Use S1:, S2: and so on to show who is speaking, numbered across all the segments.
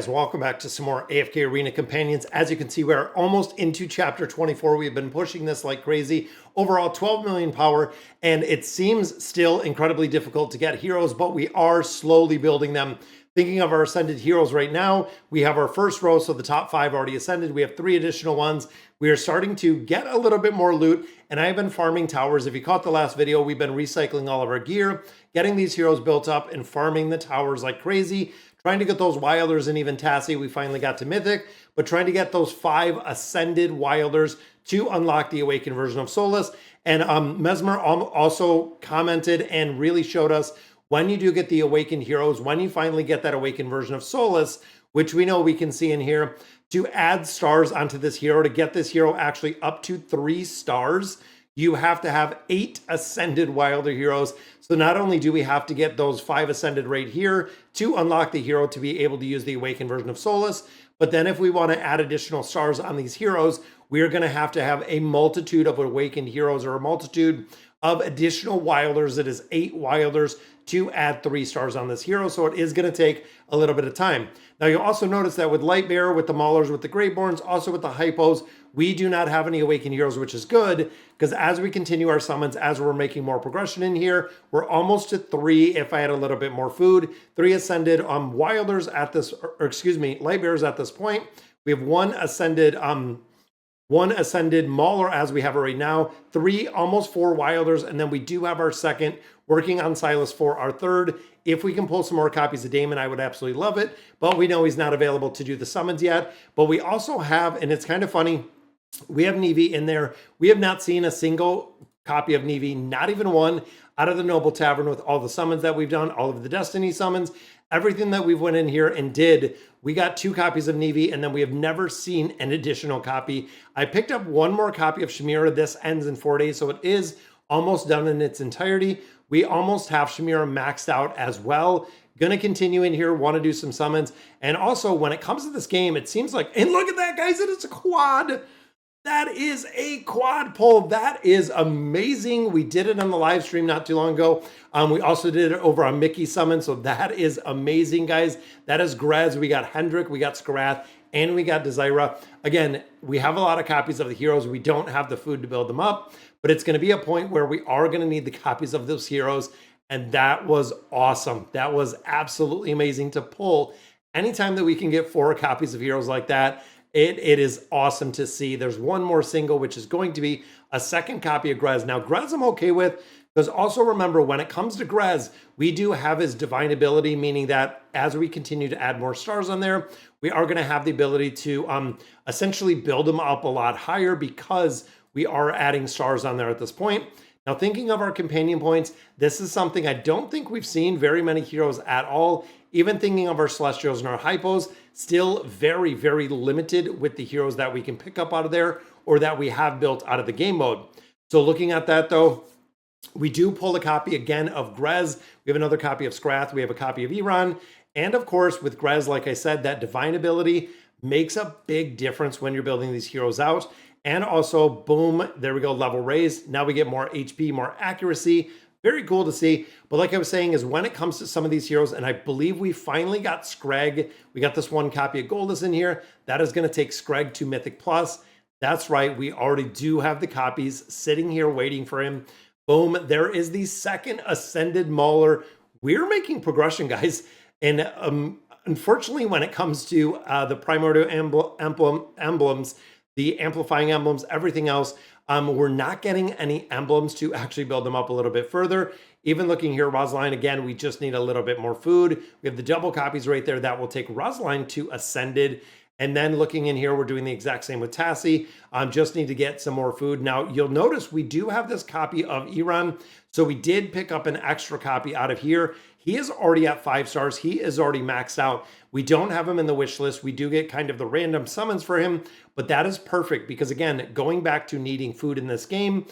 S1: guys, welcome back to some more AFK Arena Companions. As you can see, we are almost into chapter 24. We've been pushing this like crazy. Overall, 12 million power, and it seems still incredibly difficult to get heroes, but we are slowly building them. Thinking of our ascended heroes right now, we have our first row, so the top 5 already ascended. We have 3 additional ones. We are starting to get a little bit more loot, and I've been farming towers. If you caught the last video, we've been recycling all of our gear, getting these heroes built up, and farming the towers like crazy. Trying to get those Wilders and even Tassie. We finally got to Mythic, but trying to get those 5 Ascended Wilders to unlock the Awakened version of Solus. And Mesmer also commented and really showed us when you do get the Awakened heroes, when you finally get that Awakened version of Solus, which we know we can see in here, to add stars onto this hero, to get this hero actually up to 3 stars, you have to have 8 Ascended Wilder heroes. So not only do we have to get those 5 Ascended right here to unlock the hero to be able to use the Awakened version of Solus, but then if we want to add additional stars on these heroes, we are going to have a multitude of Awakened heroes or a multitude of additional Wilders. It is 8 Wilders to add 3 stars on this hero, so it is going to take a little bit of time. Now you'll also notice that with Lightbearer, with the Maulers, with the Greyborns, also with the Hippos, we do not have any Awakened heroes, which is good, because as we continue our summons, as we're making more progression in here, we're almost to 3, if I had a little bit more food, 3 Ascended Wilders at this, or excuse me, Lightbearers at this point. We have 1 Ascended Mauler as we have it right now, 3, almost 4 Wilders, and then we do have our second working on Silas for our third. If we can pull some more copies of Damon, I would absolutely love it, but we know he's not available to do the summons yet. But we also have, and it's kind of funny, we have Nevi in there. We have not seen a single copy of Nevi, not even one, out of the Noble Tavern with all the summons that we've done, all of the Destiny summons, everything that we've went in here and did. We got 2 copies of Nevi, and then we have never seen an additional copy. I picked up 1 more copy of Shamira. This ends in 4 days, so it is almost done in its entirety. We almost have Shamira maxed out as well. Gonna continue in here, want to do some summons. And also, when it comes to this game, it seems like, and look at that, guys, it is a quad. That is a quad pull. That is amazing. We did it on the live stream not too long ago. We also did it over on Mickey Summon, so that is amazing, guys. That is Grez. We got Hendrik, we got Skarath, and we got Desira. Again, we have a lot of copies of the heroes. We don't have the food to build them up, but it's going to be a point where we are going to need the copies of those heroes, and that was awesome. That was absolutely amazing to pull. Anytime that we can get 4 copies of heroes like that, it is awesome to see. There's 1 more single, which is going to be a second copy of Grez. Now, Grez I'm okay with, because also remember, when it comes to Grez, we do have his divine ability, meaning that as we continue to add more stars on there, we are going to have the ability to essentially build him up a lot higher because we are adding stars on there at this point. Now, thinking of our companion points, this is something I don't think we've seen very many heroes at all. Even thinking of our Celestials and our Hypos, still very, very limited with the heroes that we can pick up out of there or that we have built out of the game mode. So looking at that though, we do pull a copy again of Grez. We have another copy of Skarath. We have a copy of Iran. And of course, with Grez, like I said, that divine ability makes a big difference when you're building these heroes out. And also, boom, there we go, level raised. Now we get more HP, more accuracy. Very cool to see. But like I was saying, is when it comes to some of these heroes, and I believe we finally got Scrag. We got this 1 copy of Goldus in here. That is going to take Scrag to Mythic Plus. That's right, we already do have the copies sitting here waiting for him. Boom, there is the second Ascended Mauler. We're making progression, guys. And unfortunately, when it comes to the primordial emblems, the amplifying emblems, everything else, we're not getting any emblems to actually build them up a little bit further. Even looking here, Rosaline, again, we just need a little bit more food. We have the double copies right there. That will take Rosaline to Ascended. And then looking in here, we're doing the exact same with Tassie. Just need to get some more food. Now, you'll notice we do have this copy of Iran. So we did pick up an extra copy out of here. He is already at 5 stars. He is already maxed out. We don't have him in the wish list. We do get kind of the random summons for him, but that is perfect because, again, going back to needing food in this game,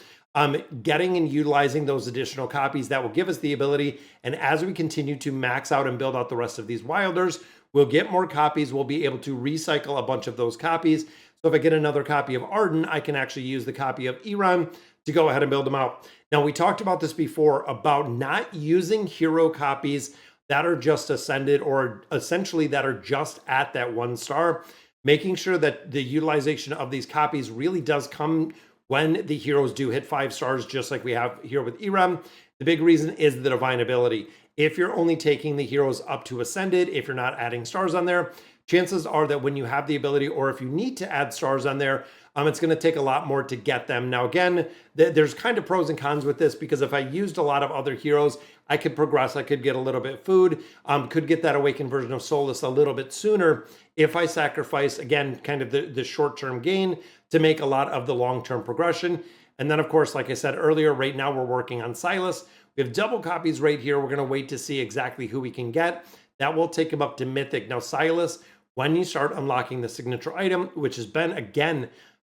S1: getting and utilizing those additional copies, that will give us the ability. And as we continue to max out and build out the rest of these Wilders, we'll get more copies. We'll be able to recycle a bunch of those copies. So if I get another copy of Arden, I can actually use the copy of Iran to go ahead and build them out. Now, we talked about this before about not using hero copies that are just ascended or essentially that are just at that 1 star, making sure that the utilization of these copies really does come when the heroes do hit 5 stars, just like we have here with Erem. The big reason is the divine ability. If you're only taking the heroes up to ascended, if you're not adding stars on there, chances are that when you have the ability, or if you need to add stars on there, it's going to take a lot more to get them. Now, again, there's kind of pros and cons with this, because if I used a lot of other heroes, I could progress. I could get a little bit of food, could get that awakened version of Solus a little bit sooner if I sacrifice, again, kind of the short-term gain to make a lot of the long-term progression. And then, of course, like I said earlier, right now we're working on Silas. We have double copies right here. We're going to wait to see exactly who we can get. That will take him up to Mythic. Now, Silas, when you start unlocking the signature item, which has been, again,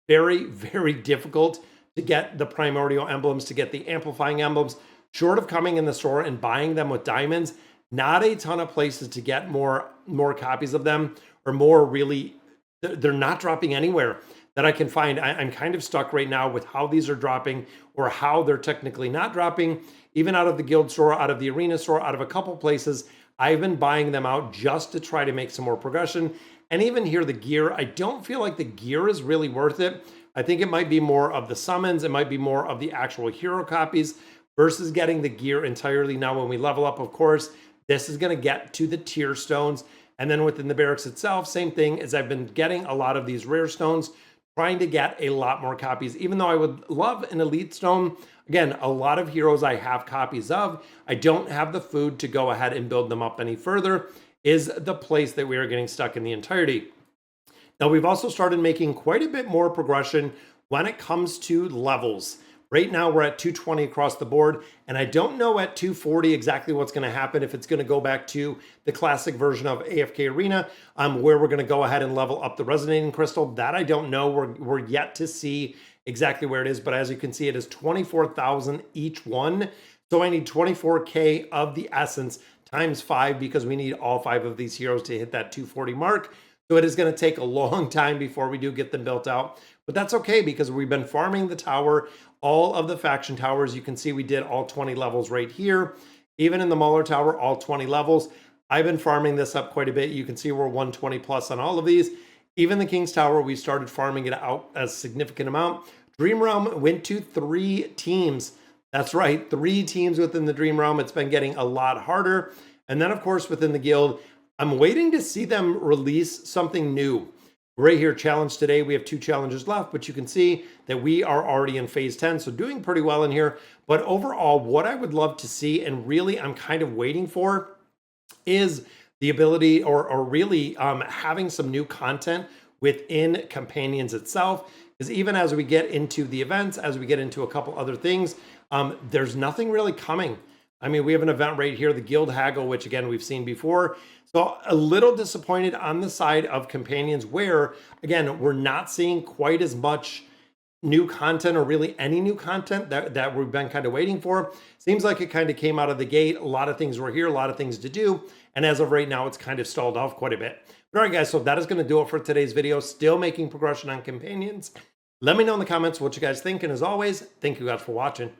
S1: very, very difficult to get the primordial emblems, to get the amplifying emblems, short of coming in the store and buying them with diamonds, not a ton of places to get more copies of them, or more really, they're not dropping anywhere that I can find. I'm kind of stuck right now with how these are dropping, or how they're technically not dropping, even out of the guild store, out of the arena store, out of a couple places. I've been buying them out just to try to make some more progression. And even here, the gear, I don't feel like the gear is really worth it. I think it might be more of the summons. It might be more of the actual hero copies versus getting the gear entirely. Now, when we level up, of course, this is going to get to the tier stones. And then within the barracks itself, same thing, as I've been getting a lot of these rare stones, trying to get a lot more copies, even though I would love an elite stone. Again, a lot of heroes I have copies of. I don't have the food to go ahead and build them up any further, is the place that we are getting stuck in the entirety. Now, we've also started making quite a bit more progression when it comes to levels. Right now, we're at 220 across the board, and I don't know at 240 exactly what's going to happen, if it's going to go back to the classic version of AFK Arena, where we're going to go ahead and level up the Resonating Crystal. That I don't know. We're yet to see exactly where it is, but as you can see, it is 24,000 each one. So I need 24K of the Essence times 5, because we need all 5 of these heroes to hit that 240 mark. So it is going to take a long time before we do get them built out, but that's okay, because we've been farming the tower, all of the faction towers. You can see we did all 20 levels right here. Even in the Mauler tower, all 20 levels. I've been farming this up quite a bit. You can see we're 120 plus on all of these. Even the King's Tower, we started farming it out a significant amount. Dream Realm went to 3 teams. That's right, 3 teams within the Dream Realm. It's been getting a lot harder. And then, of course, within the guild, I'm waiting to see them release something new. Right here, challenge today. We have 2 challenges left, but you can see that we are already in phase 10, so doing pretty well in here. But overall, what I would love to see, and really I'm kind of waiting for, is the ability, or really having some new content within Companions itself. Because even as we get into the events, as we get into a couple other things, there's nothing really coming. I mean, we have an event right here, the Guild Haggle, which again, we've seen before. So a little disappointed on the side of Companions, where again, we're not seeing quite as much new content, or really any new content that we've been kind of waiting for. Seems like it kind of came out of the gate. A lot of things were here, a lot of things to do. And as of right now, it's kind of stalled off quite a bit. But all right, guys, so that is going to do it for today's video. Still making progression on Companions. Let me know in the comments what you guys think. And as always, thank you guys for watching.